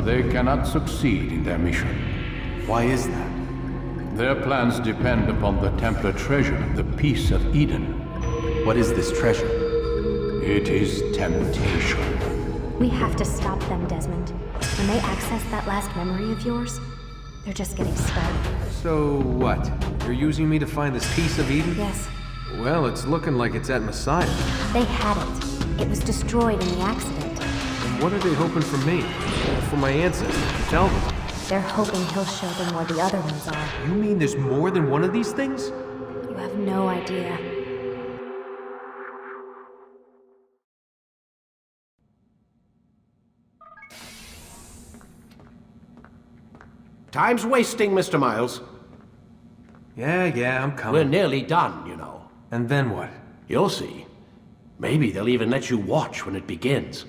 They cannot succeed in their mission. Why is that? Their plans depend upon the Templar treasure, the Piece of Eden. What is this treasure? It is temptation. We have to stop them, Desmond. When they access that last memory of yours, they're just getting started. So what? You're using me to find this piece of Eden? Yes. Well, it's looking like it's at Messiah. They had it. It was destroyed in the accident. What are they hoping from me? Or for my ancestors? Tell them. They're hoping he'll show them where the other ones are. You mean there's more than one of these things? You have no idea. Time's wasting, Mr. Miles. Yeah, I'm coming. We're nearly done, you know. And then what? You'll see. Maybe they'll even let you watch when it begins.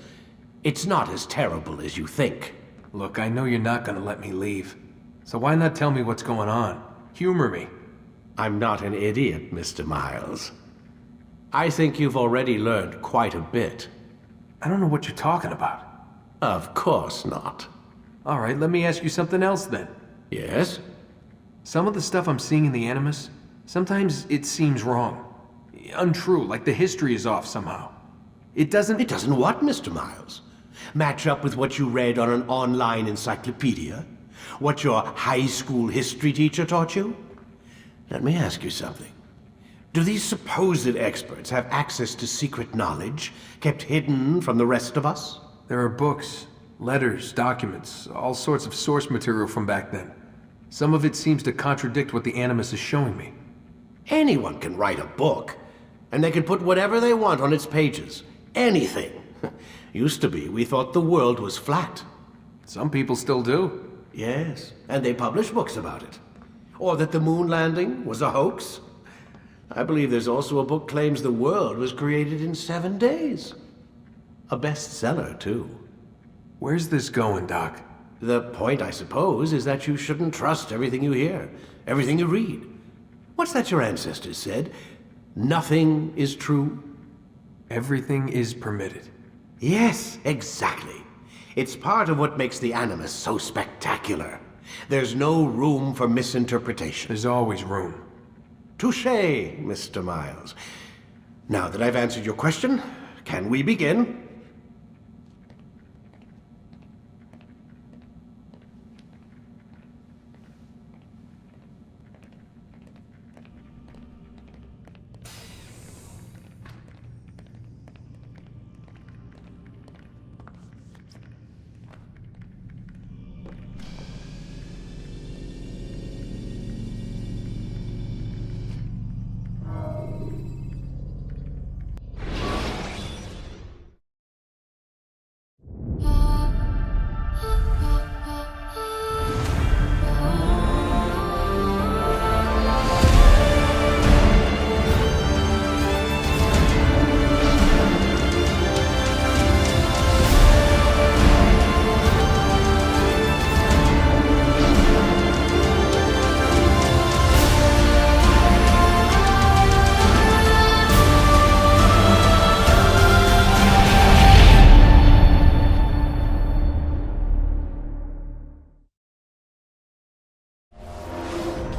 It's not as terrible as you think. Look, I know you're not gonna let me leave. So why not tell me what's going on? Humor me. I'm not an idiot, Mr. Miles. I think you've already learned quite a bit. I don't know what you're talking about. Of course not. All right, let me ask you something else then. Yes? Some of the stuff I'm seeing in the Animus, sometimes it seems wrong. Untrue, like the history is off somehow. It doesn't... It doesn't what, Mr. Miles? Match up with what you read on an online encyclopedia? What your high school history teacher taught you? Let me ask you something. Do these supposed experts have access to secret knowledge kept hidden from the rest of us? There are books, letters, documents, all sorts of source material from back then. Some of it seems to contradict what the Animus is showing me. Anyone can write a book, and they can put whatever they want on its pages. Anything. Used to be, we thought the world was flat. Some people still do. Yes, and they publish books about it. Or that the moon landing was a hoax. I believe there's also a book claims the world was created in 7 days. A bestseller, too. Where's this going, Doc? The point, I suppose, is that you shouldn't trust everything you hear, everything you read. What's that your ancestors said? Nothing is true? Everything is permitted. Yes, exactly. It's part of what makes the Animus so spectacular. There's no room for misinterpretation. There's always room. Touché, Mr. Miles. Now that I've answered your question, can we begin?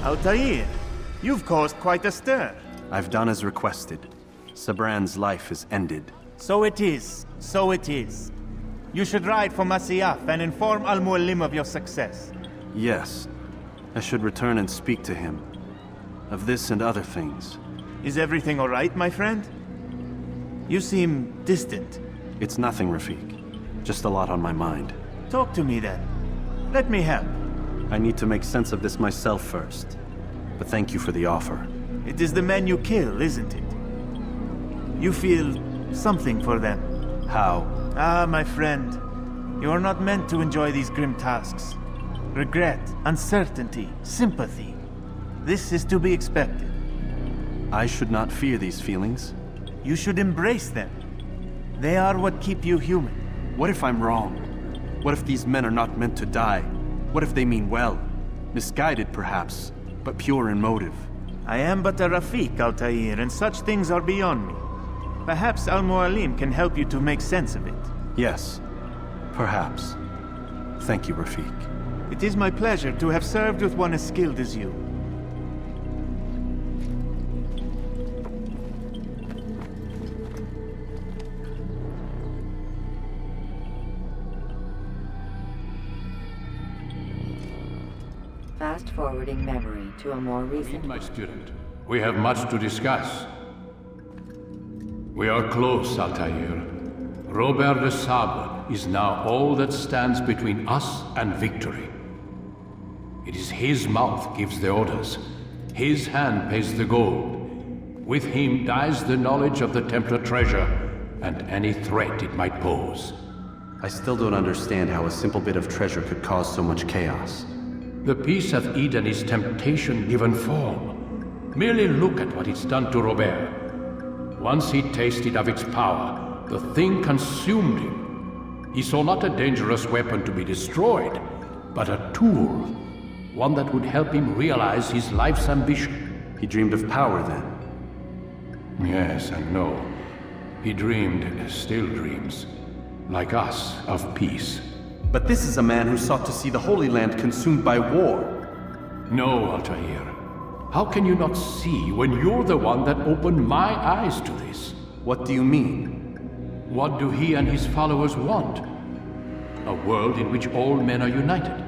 Altair, you've caused quite a stir. I've done as requested. Sabran's life is ended. So it is. So it is. You should ride for Masyaf and inform Al-Muallim of your success. Yes. I should return and speak to him. Of this and other things. Is everything all right, my friend? You seem distant. It's nothing, Rafik. Just a lot on my mind. Talk to me then. Let me help. I need to make sense of this myself first. But thank you for the offer. It is the men you kill, isn't it? You feel something for them. How? Ah, my friend. You are not meant to enjoy these grim tasks. Regret, uncertainty, sympathy. This is to be expected. I should not fear these feelings. You should embrace them. They are what keep you human. What if I'm wrong? What if these men are not meant to die? What if they mean well? Misguided, perhaps, but pure in motive. I am but a Rafiq, Altair, and such things are beyond me. Perhaps Al-Mualim can help you to make sense of it. Yes, perhaps. Thank you, Rafiq. It is my pleasure to have served with one as skilled as you. Fast-forwarding memory to a more recent... Read, my student. We have much to discuss. We are close, Altair. Robert de Sable is now all that stands between us and victory. It is his mouth gives the orders. His hand pays the gold. With him dies the knowledge of the Templar treasure and any threat it might pose. I still don't understand how a simple bit of treasure could cause so much chaos. The Peace of Eden is temptation given form. Merely look at what it's done to Robert. Once he tasted of its power, the thing consumed him. He saw not a dangerous weapon to be destroyed, but a tool. One that would help him realize his life's ambition. He dreamed of power then? Yes and no. He dreamed, still dreams, like us, of peace. But this is a man who sought to see the Holy Land consumed by war. No, Altair. How can you not see when you're the one that opened my eyes to this? What do you mean? What do he and his followers want? A world in which all men are united.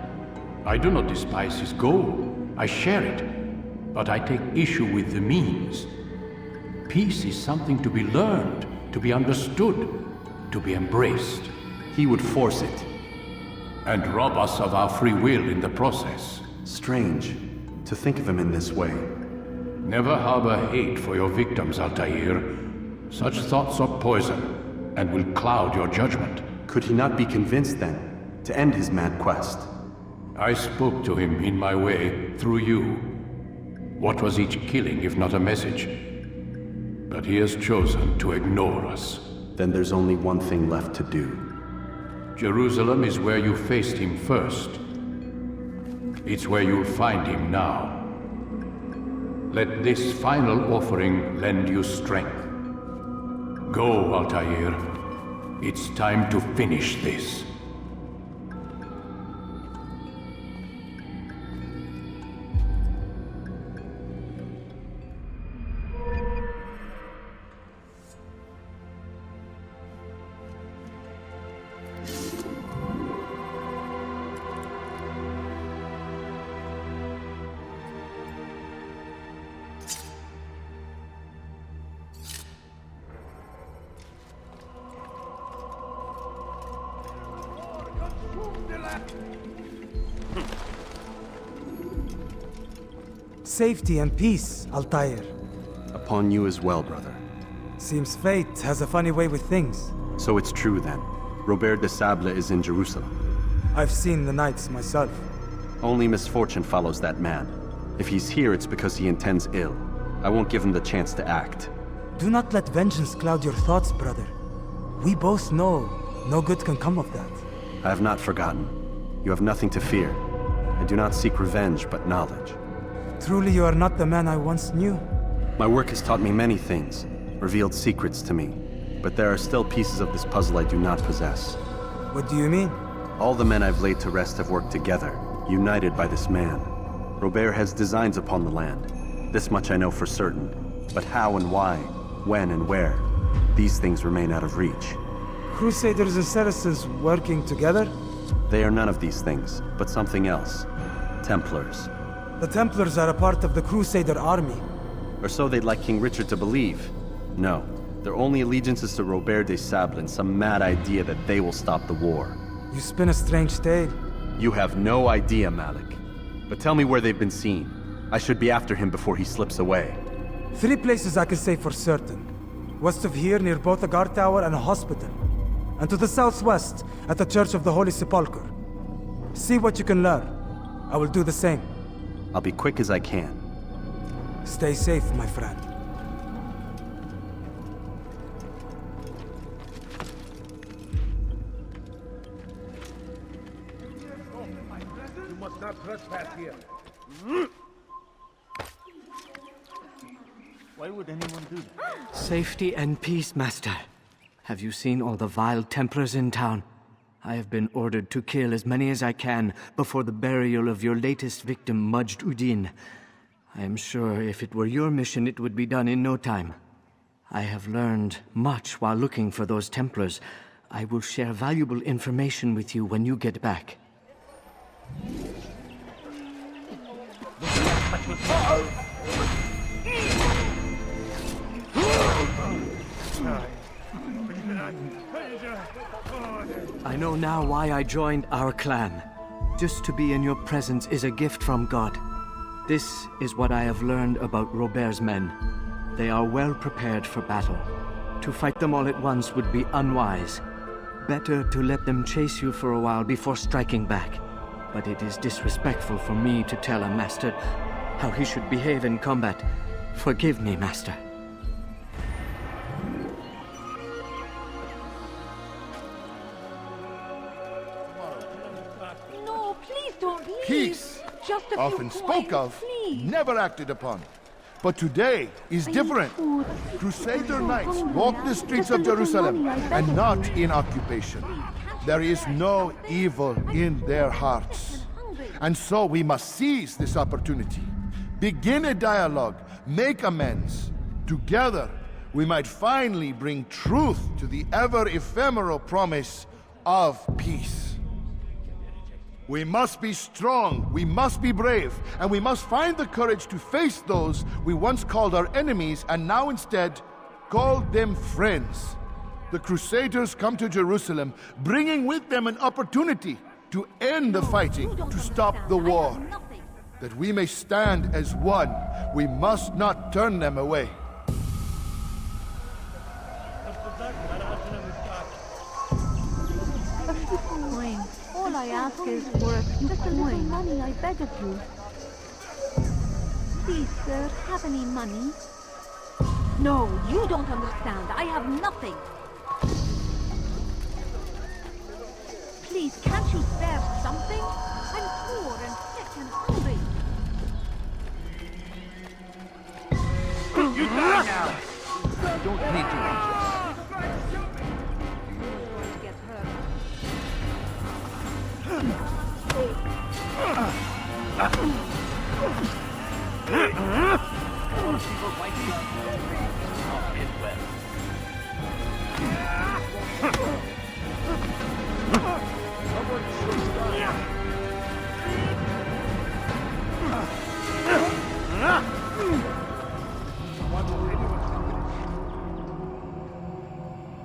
I do not despise his goal. I share it. But I take issue with the means. Peace is something to be learned, to be understood, to be embraced. He would force it. And rob us of our free will in the process. Strange to think of him in this way. Never harbor hate for your victims, Altair. Such thoughts are poison, and will cloud your judgment. Could he not be convinced, then, to end his mad quest? I spoke to him in my way, through you. What was each killing if not a message? But he has chosen to ignore us. Then there's only one thing left to do. Jerusalem is where you faced him first. It's where you'll find him now. Let this final offering lend you strength. Go, Altair. It's time to finish this. Safety and peace, Altair. Upon you as well, brother. Seems fate has a funny way with things. So it's true then. Robert de Sable is in Jerusalem. I've seen the knights myself. Only misfortune follows that man. If he's here, it's because he intends ill. I won't give him the chance to act. Do not let vengeance cloud your thoughts, brother. We both know no good can come of that. I have not forgotten. You have nothing to fear. I do not seek revenge, but knowledge. Truly you are not the man I once knew. My work has taught me many things, revealed secrets to me. But there are still pieces of this puzzle I do not possess. What do you mean? All the men I've laid to rest have worked together, united by this man. Robert has designs upon the land. This much I know for certain. But how and why, when and where, these things remain out of reach. Crusaders and Saracens working together? They are none of these things, but something else. Templars. The Templars are a part of the Crusader army. Or so they'd like King Richard to believe. No, their only allegiance is to Robert de Sable and some mad idea that they will stop the war. You spin a strange tale. You have no idea, Malik. But tell me where they've been seen. I should be after him before he slips away. 3 places I can say for certain. West of here, near both a guard tower and a hospital. And to the southwest, at the Church of the Holy Sepulchre. See what you can learn. I will do the same. I'll be quick as I can. Stay safe, my friend. have trespassed here. Why would anyone do that? Safety and peace, Master. Have you seen all the vile Templars in town? I have been ordered to kill as many as I can before the burial of your latest victim, Majd Udin. I am sure if it were your mission, it would be done in no time. I have learned much while looking for those Templars. I will share valuable information with you when you get back. I know now why I joined our clan. Just to be in your presence is a gift from God. This is what I have learned about Robert's men. They are well prepared for battle. To fight them all at once would be unwise. Better to let them chase you for a while before striking back. But it is disrespectful for me to tell a master how he should behave in combat. Forgive me, Master. No, please don't leave. Peace, Just a often few spoke coins, of, please. never acted upon. But today is different. Crusader knights walk the streets of Jerusalem and not in occupation. There is no evil in their hearts. And so we must seize this opportunity. Begin a dialogue, make amends. Together, we might finally bring truth to the ever-ephemeral promise of peace. We must be strong, we must be brave, and we must find the courage to face those we once called our enemies and now instead call them friends. The Crusaders come to Jerusalem, bringing with them an opportunity to end the fighting, to stop the war. That we may stand as one, we must not turn them away. Coin. All I ask is for a few coins. Money, I beg of you. Please, sir, have any money? No, you don't understand. I have nothing. Please, can't you spare something? I'm poor and sick and hungry. You die now! You don't need to reach us. Get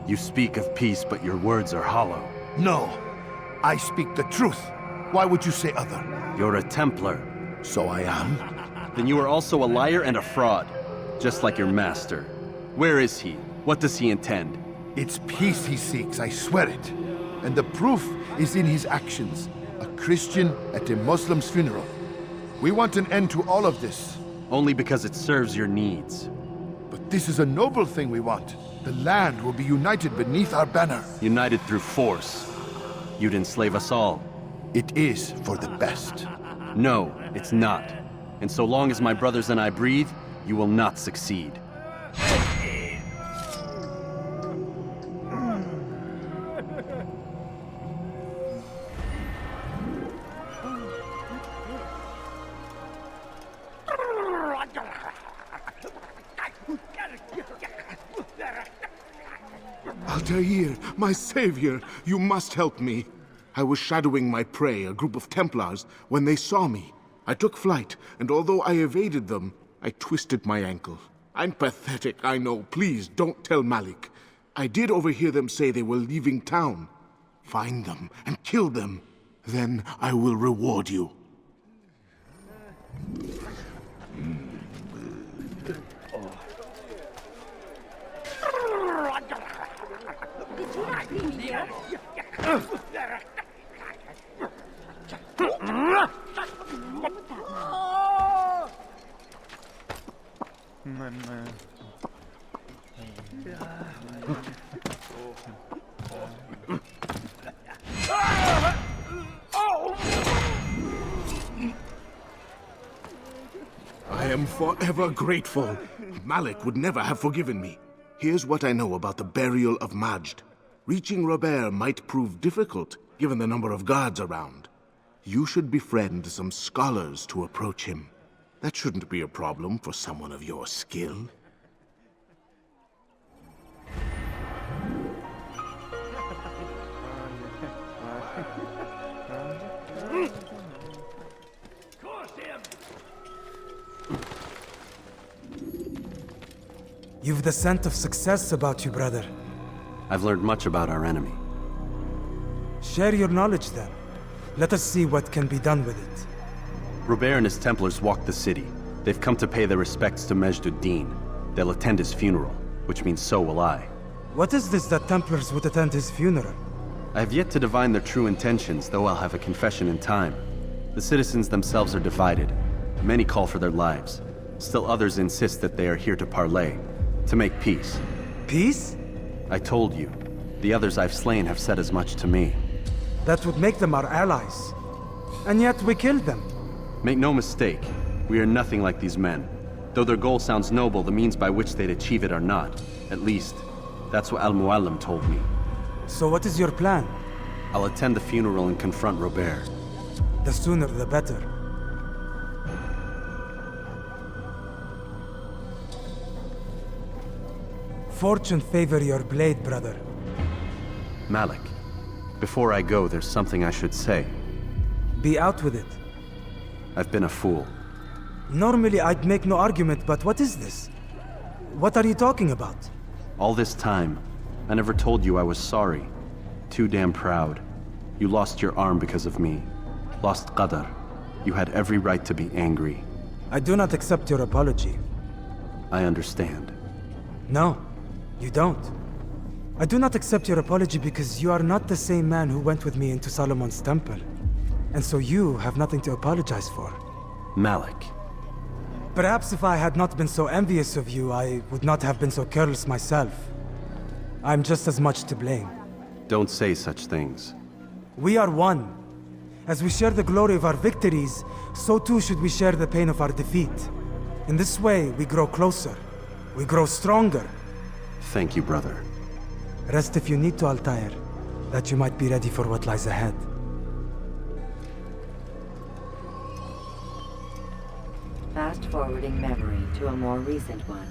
You speak of peace, but your words are hollow. No, I speak the truth. Why would you say other? You're a Templar. So I am. Then you are also a liar and a fraud, just like your master. Where is he? What does he intend? It's peace he seeks, I swear it. And the proof is in his actions. A Christian at a Muslim's funeral. We want an end to all of this. Only because it serves your needs. But this is a noble thing we want. The land will be united beneath our banner. United through force. You'd enslave us all. It is for the best. No, it's not. And so long as my brothers and I breathe, you will not succeed. Altair, my savior, you must help me. I was shadowing my prey, a group of Templars, when they saw me. I took flight, and although I evaded them, I twisted my ankle. I'm pathetic, I know. Please, don't tell Malik. I did overhear them say they were leaving town. Find them and kill them. Then I will reward you. Did you not leave me here? am forever grateful. Malik would never have forgiven me. Here's what I know about the burial of Majd. Reaching Robert might prove difficult, given the number of guards around. You should befriend some scholars to approach him. That shouldn't be a problem for someone of your skill. You've the scent of success about you, brother. I've learned much about our enemy. Share your knowledge then. Let us see what can be done with it. Robert and his Templars walked the city. They've come to pay their respects to Majd-ud-Din. They'll attend his funeral, which means so will I. What is this that Templars would attend his funeral? I have yet to divine their true intentions, though I'll have a confession in time. The citizens themselves are divided. Many call for their lives. Still others insist that they are here to parley, to make peace. Peace? I told you. The others I've slain have said as much to me. That would make them our allies. And yet we killed them. Make no mistake, we are nothing like these men. Though their goal sounds noble, the means by which they'd achieve it are not. At least, that's what Al-Muallim told me. So what is your plan? I'll attend the funeral and confront Robert. The sooner the better. Fortune favor your blade, brother. Malik, before I go, there's something I should say. Be out with it. I've been a fool. Normally I'd make no argument, but what is this? What are you talking about? All this time, I never told you I was sorry. Too damn proud. You lost your arm because of me. Lost Qadar. You had every right to be angry. I do not accept your apology. I understand. No, you don't. I do not accept your apology because you are not the same man who went with me into Solomon's temple. And so you have nothing to apologize for. Malik. Perhaps if I had not been so envious of you, I would not have been so careless myself. I'm just as much to blame. Don't say such things. We are one. As we share the glory of our victories, so too should we share the pain of our defeat. In this way, we grow closer. We grow stronger. Thank you, brother. Rest if you need to, Altair, that you might be ready for what lies ahead. Fast-forwarding memory to a more recent one.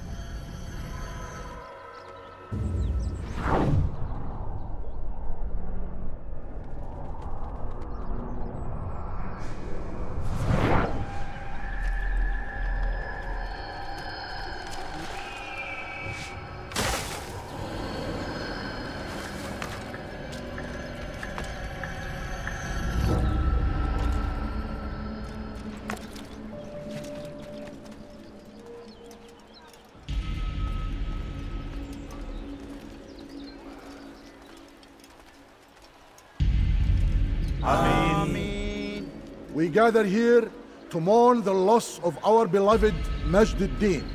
We gather here to mourn the loss of our beloved Majd-ud-Din.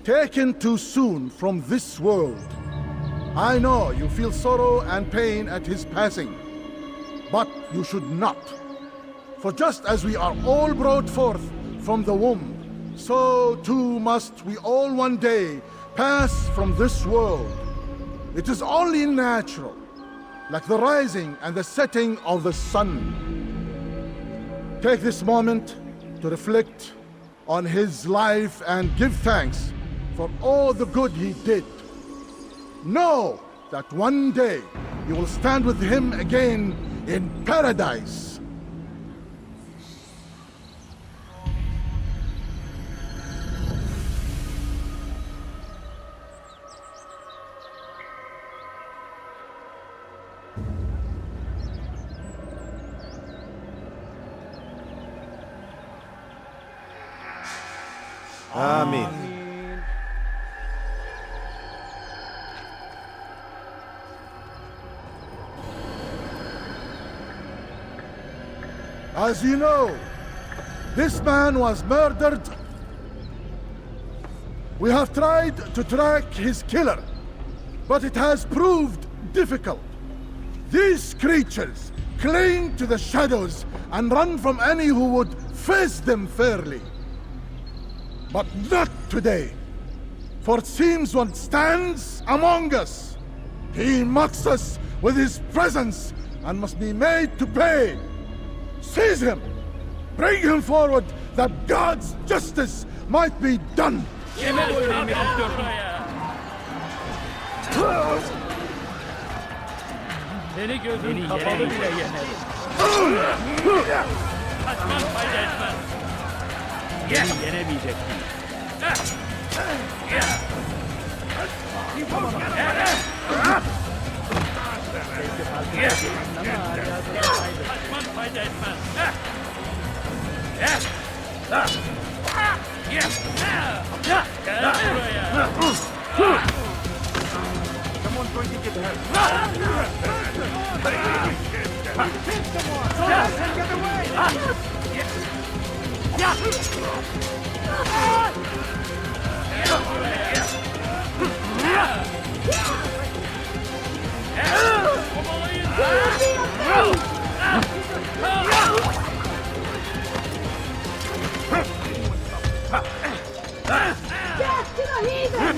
Taken too soon from this world. I know you feel sorrow and pain at his passing, but you should not. For just as we are all brought forth from the womb, so too must we all one day pass from this world. It is only natural, like the rising and the setting of the sun. Take this moment to reflect on his life and give thanks for all the good he did. Know that one day you will stand with him again in paradise. Amen. As you know, this man was murdered. We have tried to track his killer, but it has proved difficult. These creatures cling to the shadows and run from any who would face them fairly. But not today. For it seems one stands among us. He mocks us with his presence and must be made to pay. Seize him! Bring him forward that God's justice might be done! Beni gözün kapalı bile yener. Kaçman fayda etmez. Beni yenemeyeceksin. Kaçman fayda etmez. Gel buraya. Someone's going to get hurt. Get away! Death to the heathen!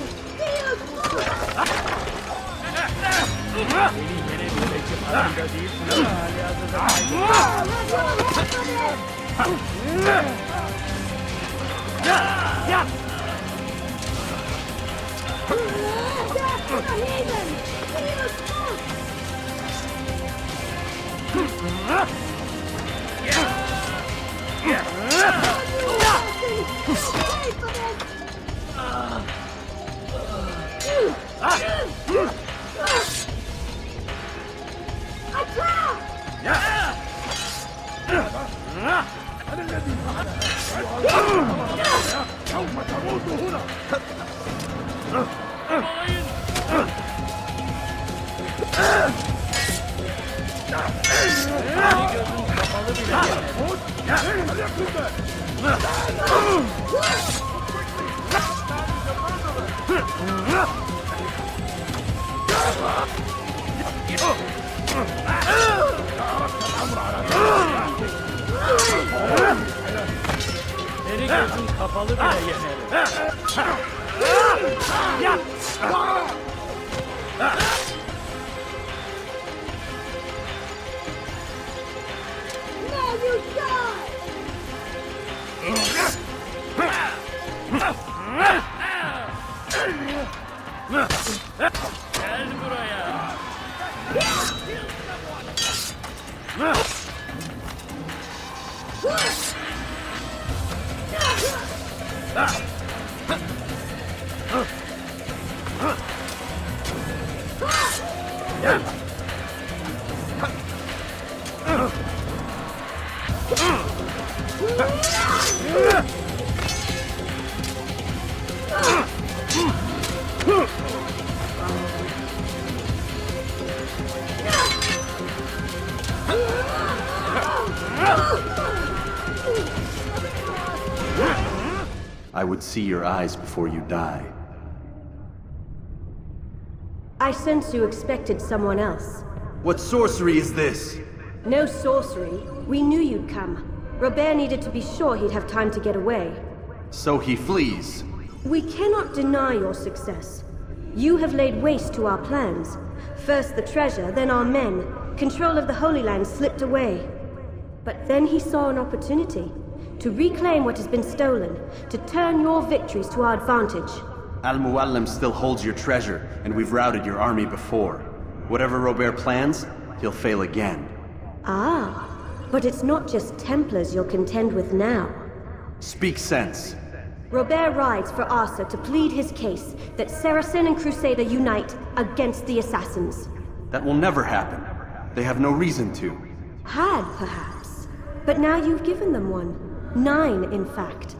Beni gözün kapalı bile yenerim. Now you die! Gel buraya. I would see your eyes before you die. I sense you expected someone else. What sorcery is this? No sorcery. We knew you'd come. Robert needed to be sure he'd have time to get away. So he flees. We cannot deny your success. You have laid waste to our plans. First the treasure, then our men. Control of the Holy Land slipped away. But then he saw an opportunity to reclaim what has been stolen, to turn your victories to our advantage. Al-Muallim still holds your treasure, and we've routed your army before. Whatever Robert plans, he'll fail again. Ah, but it's not just Templars you'll contend with now. Speak sense. Robert rides for Asa to plead his case that Saracen and Crusader unite against the Assassins. That will never happen. They have no reason to. Had, perhaps. But now you've given them one. 9, in fact.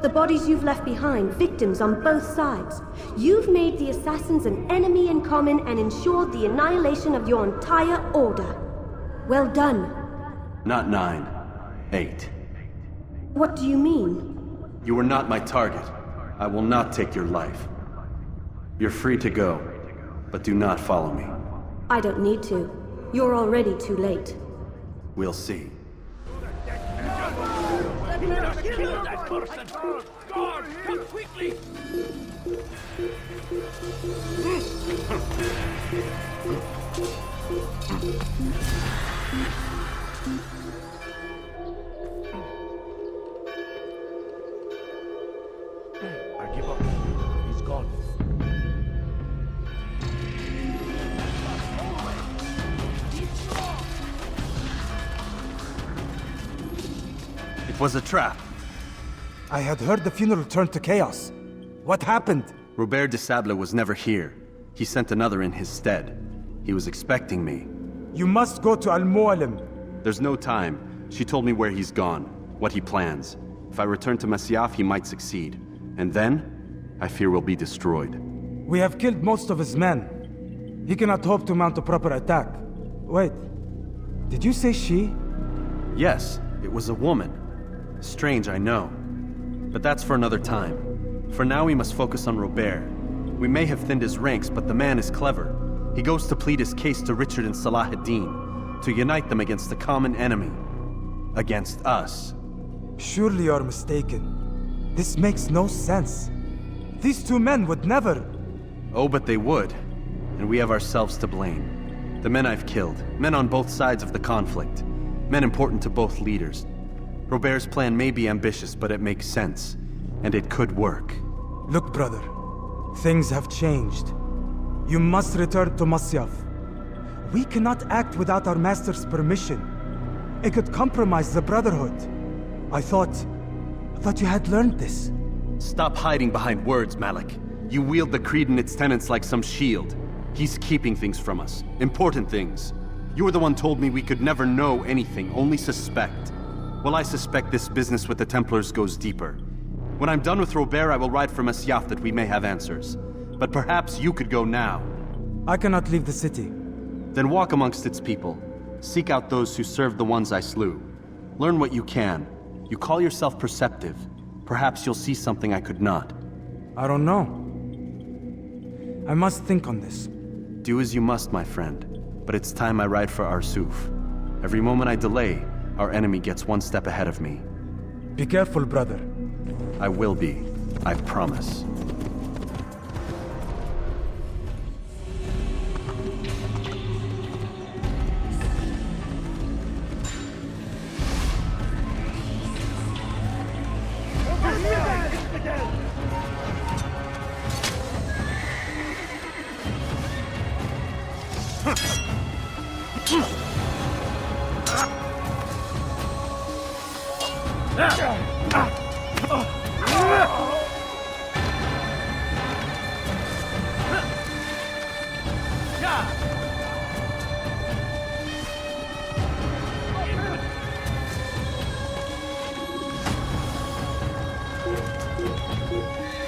The bodies you've left behind, victims on both sides. You've made the Assassins an enemy in common and ensured the annihilation of your entire order. Well done. Not 9. 8. What do you mean? You were not my target. I will not take your life. You're free to go, but do not follow me. I don't need to. You're already too late. We'll see. Kill that person. Guard, come quickly! I give up. He's gone. It was a trap. I had heard the funeral turned to chaos. What happened? Robert de Sable was never here. He sent another in his stead. He was expecting me. You must go to Al-Mualim. There's no time. She told me where he's gone, what he plans. If I return to Masyaf, he might succeed. And then, I fear we'll be destroyed. We have killed most of his men. He cannot hope to mount a proper attack. Wait, did you say she? Yes, it was a woman. Strange, I know. But that's for another time. For now, we must focus on Robert. We may have thinned his ranks, but the man is clever. He goes to plead his case to Richard and Salah ad-Din, to unite them against the common enemy. Against us. Surely you're mistaken. This makes no sense. These two men would never... Oh, but they would. And we have ourselves to blame. The men I've killed, men on both sides of the conflict, men important to both leaders. Robert's plan may be ambitious, but it makes sense. And it could work. Look, brother. Things have changed. You must return to Masyaf. We cannot act without our master's permission. It could compromise the Brotherhood. I thought you had learned this. Stop hiding behind words, Malik. You wield the creed and its tenets like some shield. He's keeping things from us. Important things. You were the one told me we could never know anything, only suspect. Well, I suspect this business with the Templars goes deeper. When I'm done with Robert, I will ride for Masyaf that we may have answers. But perhaps you could go now. I cannot leave the city. Then walk amongst its people. Seek out those who served the ones I slew. Learn what you can. You call yourself perceptive. Perhaps you'll see something I could not. I don't know. I must think on this. Do as you must, my friend. But it's time I ride for Arsuf. Every moment I delay, our enemy gets one step ahead of me. Be careful, brother. I will be. I promise.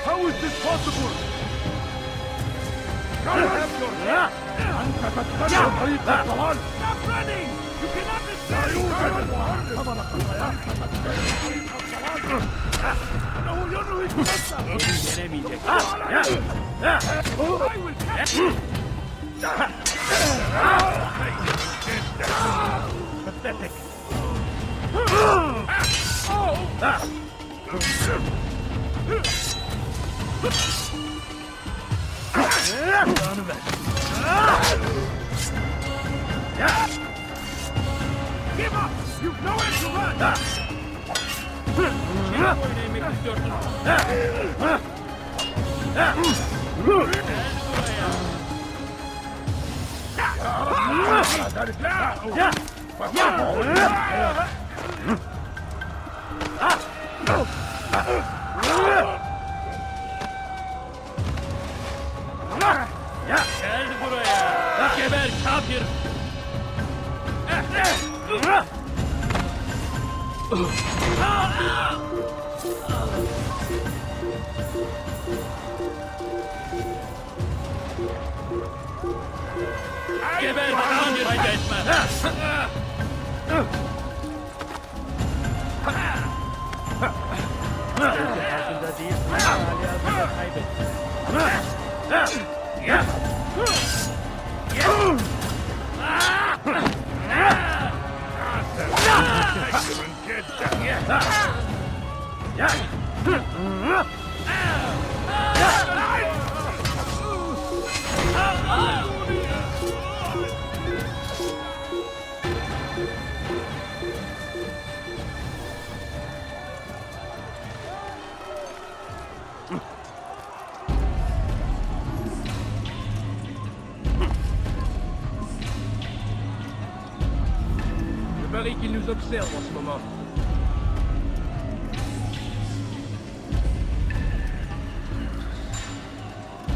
How is this possible? Stop running! You cannot Pathetic. Give up! You've nowhere to run! Gel buraya! Geber kafir! Geber kafir! Fayda etmez! Farkında değilsin. Ali Aziz'e kaybettin. parie qu'il nous observe en ce moment.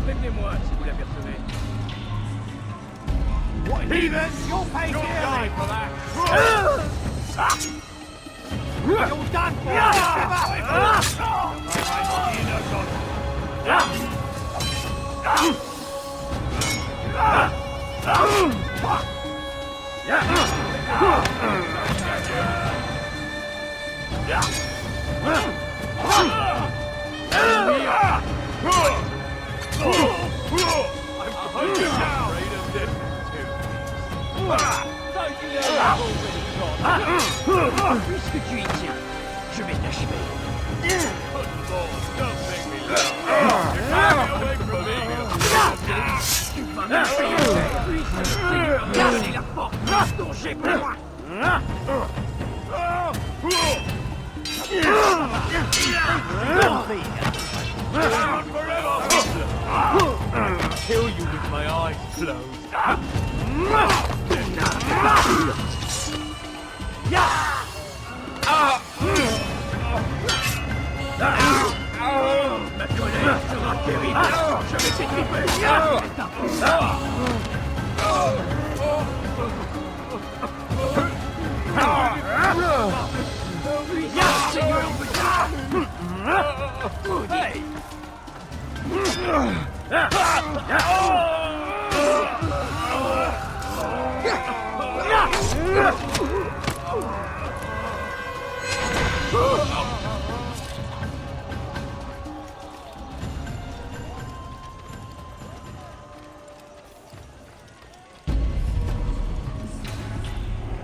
Prévenez-moi si vous l'apercevez. What heathen? You'll pay dearly for that. You're done for. Puisque tu y tiens, je vais t'achever. Tu vas me payer puisque le Seigneur m'a donné la force dont j'ai besoin. I'll kill you with my eyes closed. Ma colère sera terrible. Je vais t'étriper. Seigneur me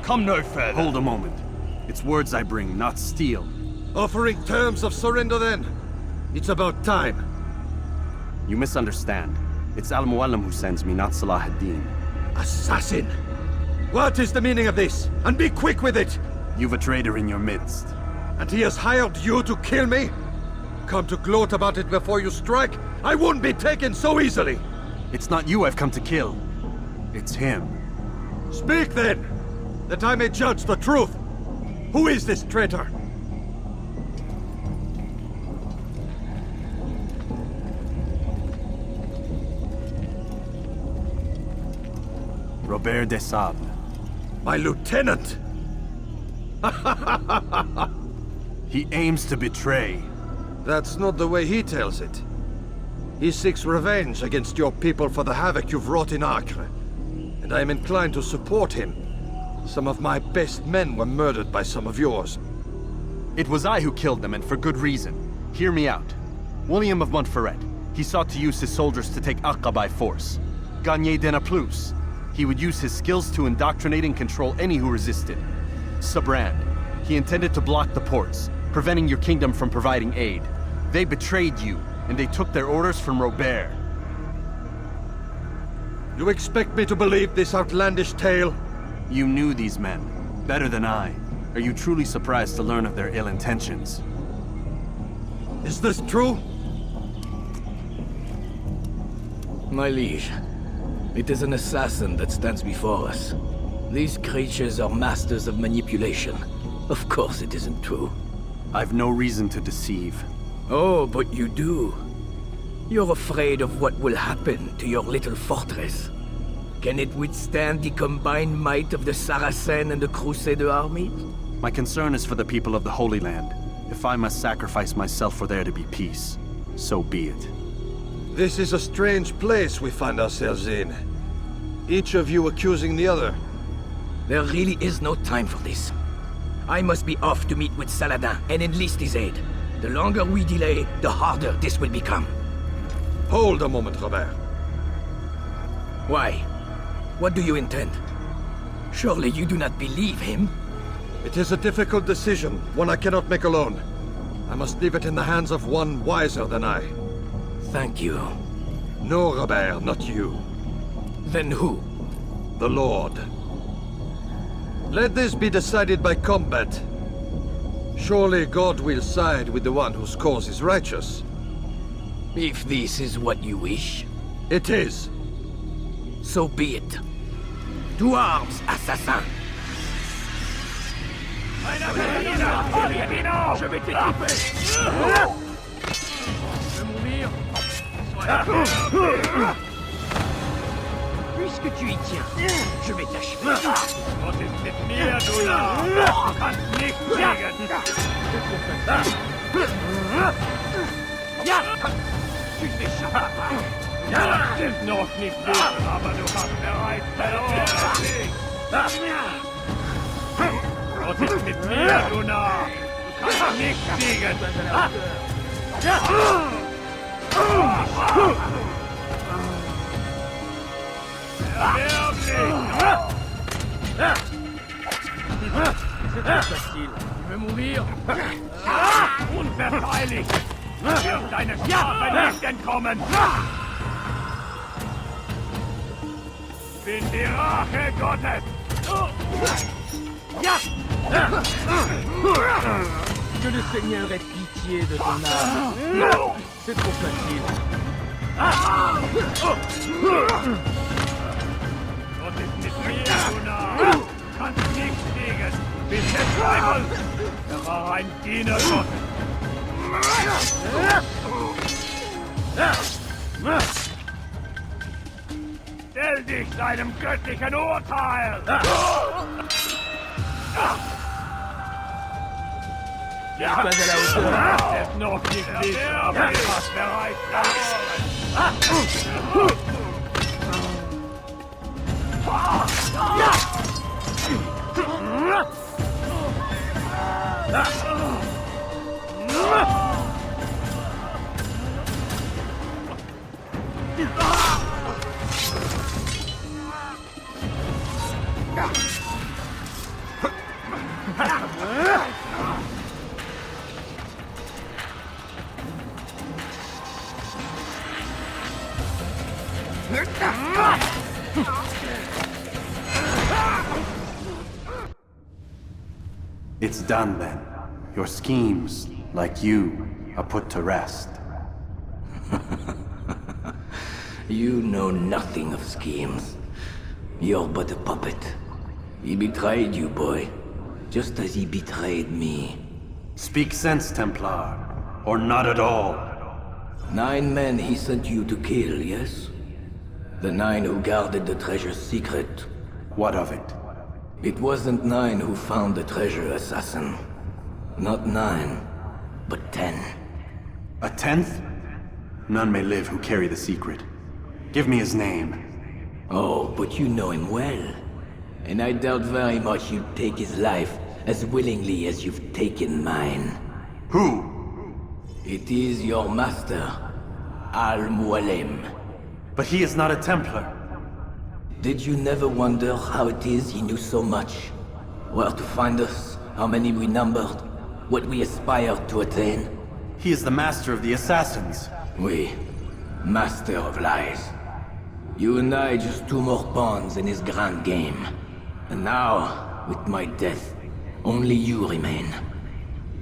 Come no further. Hold a moment. It's words I bring, not steel. Offering terms of surrender then? It's about time. You misunderstand. It's Al-Mualim who sends me, not Salah ad-Din. Assassin! What is the meaning of this? And be quick with it! You've a traitor in your midst. And he has hired you to kill me? Come to gloat about it before you strike? I won't be taken so easily! It's not you I've come to kill. It's him. Speak then! That I may judge the truth! Who is this traitor? Robert de Sable. My lieutenant! He aims to betray. That's not the way he tells it. He seeks revenge against your people for the havoc you've wrought in Acre. And I am inclined to support him. Some of my best men were murdered by some of yours. It was I who killed them, and for good reason. Hear me out. William of Montferrat. He sought to use his soldiers to take Acre by force. Gagné de Naplouse. He would use his skills to indoctrinate and control any who resisted. Sabrand. He intended to block the ports, preventing your kingdom from providing aid. They betrayed you, and they took their orders from Robert. You expect me to believe this outlandish tale? You knew these men, better than I. Are you truly surprised to learn of their ill intentions? Is this true? My liege, it is an assassin that stands before us. These creatures are masters of manipulation. Of course it isn't true. I've no reason to deceive. Oh, but you do. You're afraid of what will happen to your little fortress. Can it withstand the combined might of the Saracen and the Crusader armies? My concern is for the people of the Holy Land. If I must sacrifice myself for there to be peace, so be it. This is a strange place we find ourselves in. Each of you accusing the other. There really is no time for this. I must be off to meet with Saladin and enlist his aid. The longer we delay, the harder this will become. Hold a moment, Robert. Why? What do you intend? Surely you do not believe him? It is a difficult decision, one I cannot make alone. I must leave it in the hands of one wiser than I. Thank you. No, Robert, not you. Then who? The Lord. Let this be decided by combat. Surely God will side with the one whose cause is righteous. If this is what you wish. It is. So be it. To arms, assassin! Je vais t'équiper. Je vais mourir. Puisque tu y tiens, je vais t'achever. Was ist mit mir, du Narr? Du kannst nichts gegen. Ja! Tu t'échappes pas. Das ist noch nicht gut, aber du hast bereits verloren. Was ist mit mir, du Narr? Du kannst nichts gegen. C'est trop facile. Tu veux mourir? Unverteidigt! Wird deine Strafe nicht entkommen! Bin die Rache Gottes! Que le Seigneur ait pitié de ton âme. C'est trop facile. Was ist mit mir, du Narr? Du kannst nichts gegen! Bist der Teufel! Er war ein Diener Gottes! Stell dich deinem göttlichen Urteil! Pas à la hauteur. Es ist noch nicht sicher, aber du hast bereits verloren! It's done then. Your schemes, like you, are put to rest. You know nothing of schemes. You're but a puppet. He betrayed you, boy. Just as he betrayed me. Speak sense, Templar. Or not at all. 9 men he sent you to kill, yes? The 9 who guarded the treasure's secret. What of it? It wasn't 9 who found the treasure, assassin. Not 9, but 10. A 10th? None may live who carry the secret. Give me his name. Oh, but you know him well. And I doubt very much you'd take his life as willingly as you've taken mine. Who? It is your master, Al-Mualim. But he is not a Templar. Did you never wonder how it is he knew so much? Where to find us, how many we numbered, what we aspired to attain? He is the master of the assassins. Oui, master of lies. You and I just 2 more pawns in his grand game. And now, with my death, only you remain.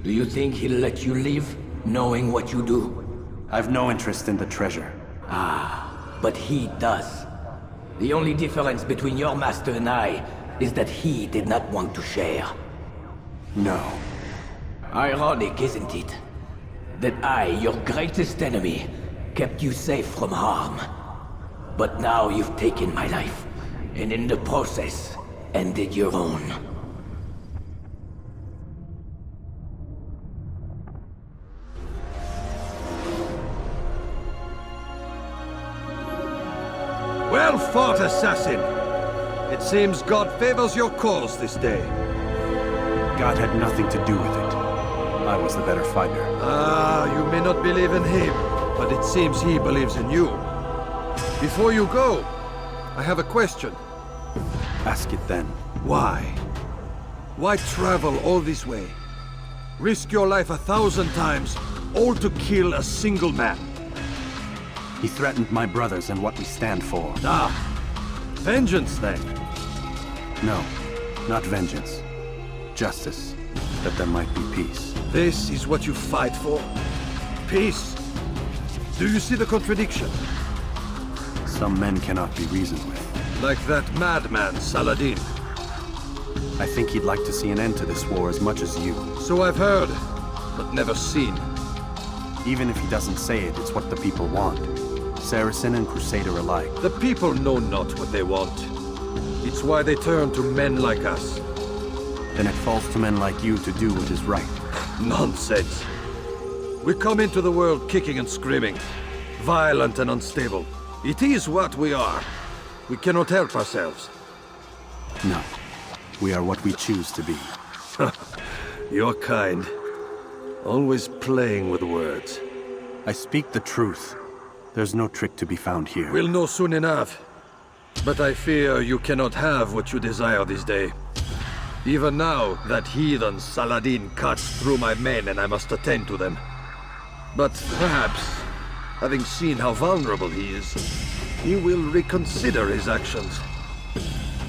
Do you think he'll let you live, knowing what you do? I've no interest in the treasure. Ah, but he does. The only difference between your master and I is that he did not want to share. No. Ironic, isn't it? That I, your greatest enemy, kept you safe from harm. But now you've taken my life, and in the process, ended your own. Well fought, assassin! It seems God favors your cause this day. God had nothing to do with it. I was the better fighter. Ah, you may not believe in him, but it seems he believes in you. Before you go, I have a question. Ask it then. Why? Why travel all this way? Risk your life 1,000 times, all to kill a single man? He threatened my brothers and what we stand for. Ah, vengeance then? No, not vengeance. Justice, that there might be peace. This is what you fight for? Peace? Do you see the contradiction? Some men cannot be reasoned with. Like that madman, Saladin. I think he'd like to see an end to this war as much as you. So I've heard, but never seen. Even if he doesn't say it, it's what the people want. Saracen and Crusader alike. The people know not what they want. It's why they turn to men like us. Then it falls to men like you to do what is right. Nonsense. We come into the world kicking and screaming, violent and unstable. It is what we are. We cannot help ourselves. No. We are what we choose to be. You're kind. Always playing with words. I speak the truth. There's no trick to be found here. We'll know soon enough. But I fear you cannot have what you desire this day. Even now, that heathen Saladin cuts through my men and I must attend to them. But perhaps, having seen how vulnerable he is, he will reconsider his actions.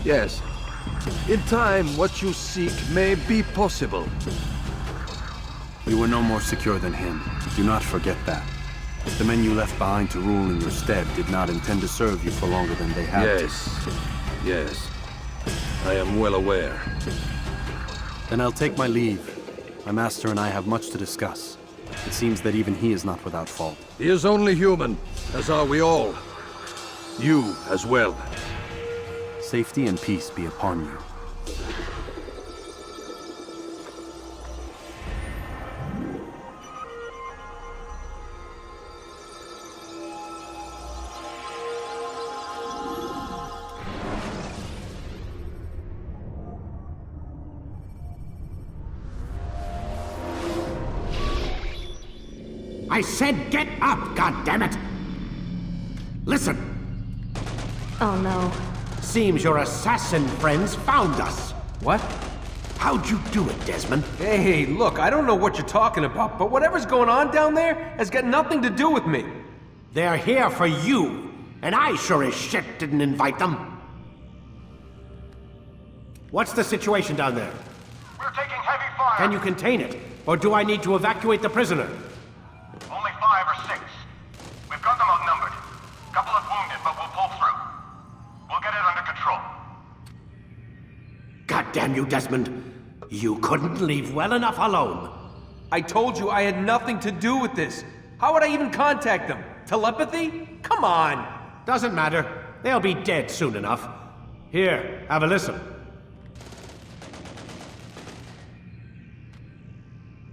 Yes, in time, what you seek may be possible. You were no more secure than him. Do not forget that. The men you left behind to rule in your stead did not intend to serve you for longer than they had to. Yes. I am well aware. Then I'll take my leave. My master and I have much to discuss. It seems that even he is not without fault. He is only human, as are we all. You as well. Safety and peace be upon you. I said get up, goddammit! Listen! Oh no. Seems your assassin friends found us. What? How'd you do it, Desmond? Hey, look, I don't know what you're talking about, but whatever's going on down there has got nothing to do with me. They're here for you, and I sure as shit didn't invite them. What's the situation down there? We're taking heavy fire. Can you contain it, or do I need to evacuate the prisoner? Only 5 or 6. We've got them outnumbered. Couple of wounded, but we'll pull through. We'll get it under control. God damn you, Desmond. You couldn't leave well enough alone. I told you I had nothing to do with this. How would I even contact them? Telepathy? Come on. Doesn't matter. They'll be dead soon enough. Here, have a listen.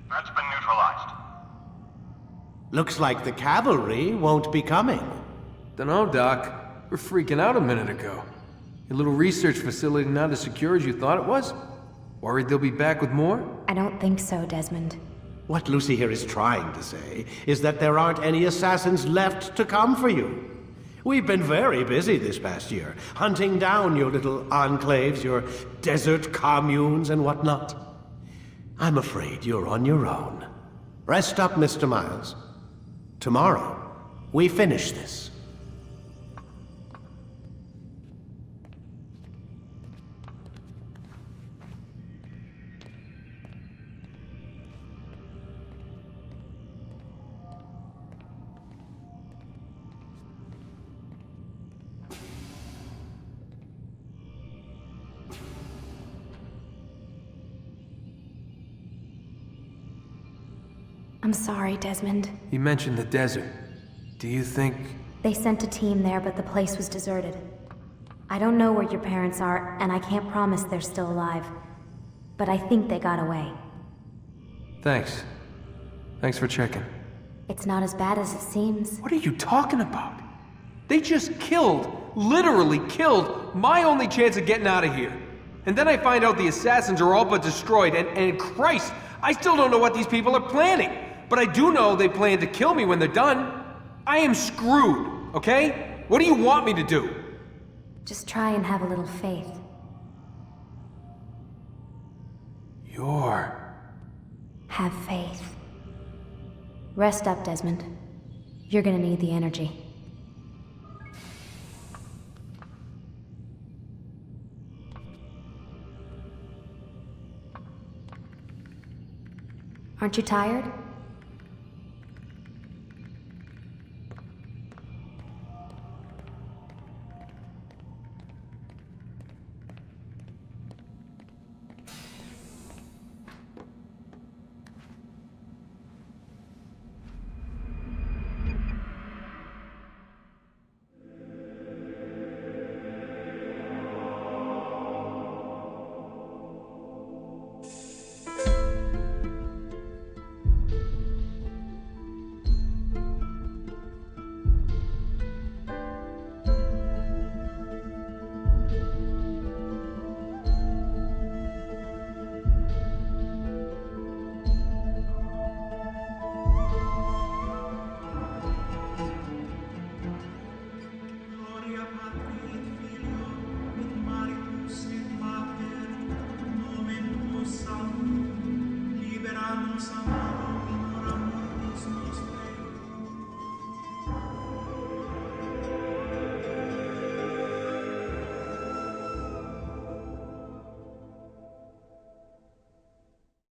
That's been neutralized. Looks like the cavalry won't be coming. Dunno, Doc. We're freaking out a minute ago. Your little research facility not as secure as you thought it was? Worried they'll be back with more? I don't think so, Desmond. What Lucy here is trying to say is that there aren't any assassins left to come for you. We've been very busy this past year, hunting down your little enclaves, your desert communes and whatnot. I'm afraid you're on your own. Rest up, Mr. Miles. Tomorrow, we finish this. I'm sorry, Desmond. You mentioned the desert. Do you think... They sent a team there, but the place was deserted. I don't know where your parents are, and I can't promise they're still alive. But I think they got away. Thanks. Thanks for checking. It's not as bad as it seems. What are you talking about? They just killed, literally killed, my only chance of getting out of here. And then I find out the assassins are all but destroyed, and Christ, I still don't know what these people are planning. But I do know they plan to kill me when they're done. I am screwed, okay? What do you want me to do? Just try and have a little faith. Have faith. Rest up, Desmond. You're gonna need the energy. Aren't you tired? so much.